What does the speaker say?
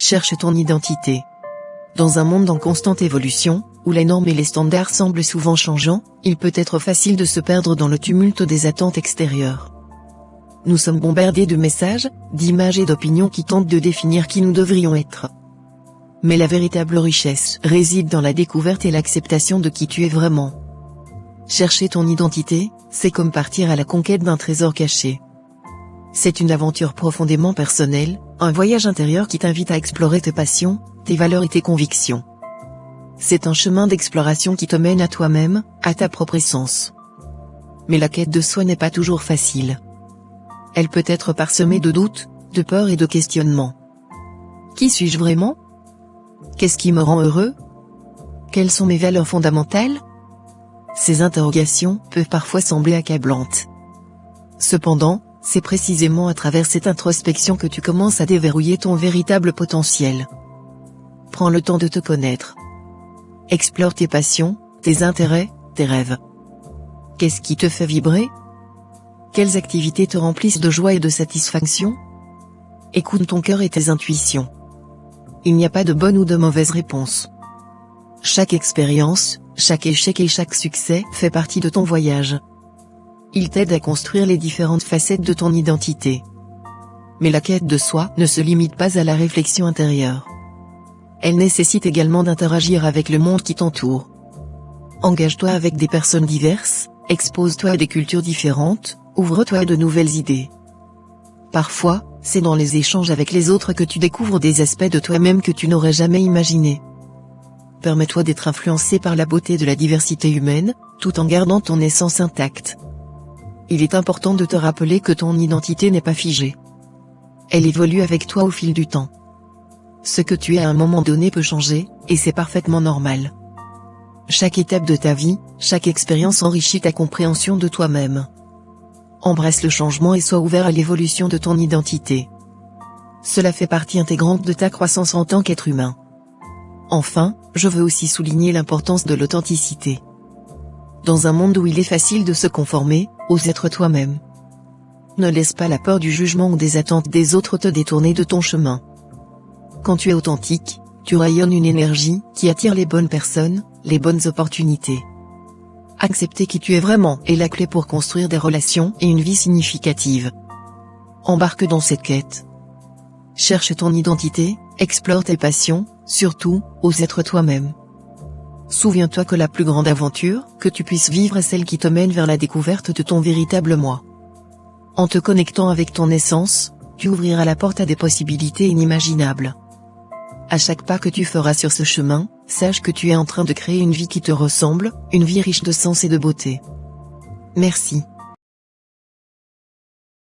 Cherche ton identité. Dans un monde en constante évolution, où les normes et les standards semblent souvent changeants, il peut être facile de se perdre dans le tumulte des attentes extérieures. Nous sommes bombardés de messages, d'images et d'opinions qui tentent de définir qui nous devrions être. Mais la véritable richesse réside dans la découverte et l'acceptation de qui tu es vraiment. Chercher ton identité, c'est comme partir à la conquête d'un trésor caché. C'est une aventure profondément personnelle, un voyage intérieur qui t'invite à explorer tes passions, tes valeurs et tes convictions. C'est un chemin d'exploration qui te mène à toi-même, à ta propre essence. Mais la quête de soi n'est pas toujours facile. Elle peut être parsemée de doutes, de peurs et de questionnements. Qui suis-je vraiment ? Qu'est-ce qui me rend heureux ? Quelles sont mes valeurs fondamentales ? Ces interrogations peuvent parfois sembler accablantes. Cependant, c'est précisément à travers cette introspection que tu commences à déverrouiller ton véritable potentiel. Prends le temps de te connaître. Explore tes passions, tes intérêts, tes rêves. Qu'est-ce qui te fait vibrer ? Quelles activités te remplissent de joie et de satisfaction ? Écoute ton cœur et tes intuitions. Il n'y a pas de bonne ou de mauvaise réponse. Chaque expérience, chaque échec et chaque succès fait partie de ton voyage. Il t'aide à construire les différentes facettes de ton identité. Mais la quête de soi ne se limite pas à la réflexion intérieure. Elle nécessite également d'interagir avec le monde qui t'entoure. Engage-toi avec des personnes diverses, expose-toi à des cultures différentes, ouvre-toi à de nouvelles idées. Parfois, c'est dans les échanges avec les autres que tu découvres des aspects de toi-même que tu n'aurais jamais imaginés. Permets-toi d'être influencé par la beauté de la diversité humaine, tout en gardant ton essence intacte. Il est important de te rappeler que ton identité n'est pas figée. Elle évolue avec toi au fil du temps. Ce que tu es à un moment donné peut changer, et c'est parfaitement normal. Chaque étape de ta vie, chaque expérience enrichit ta compréhension de toi-même. Embrasse le changement et sois ouvert à l'évolution de ton identité. Cela fait partie intégrante de ta croissance en tant qu'être humain. Enfin, je veux aussi souligner l'importance de l'authenticité. Dans un monde où il est facile de se conformer, ose être toi-même. Ne laisse pas la peur du jugement ou des attentes des autres te détourner de ton chemin. Quand tu es authentique, tu rayonnes une énergie qui attire les bonnes personnes, les bonnes opportunités. Accepter qui tu es vraiment est la clé pour construire des relations et une vie significative. Embarque dans cette quête. Cherche ton identité, explore tes passions, surtout, ose être toi-même. Souviens-toi que la plus grande aventure que tu puisses vivre est celle qui te mène vers la découverte de ton véritable moi. En te connectant avec ton essence, tu ouvriras la porte à des possibilités inimaginables. À chaque pas que tu feras sur ce chemin, sache que tu es en train de créer une vie qui te ressemble, une vie riche de sens et de beauté. Merci.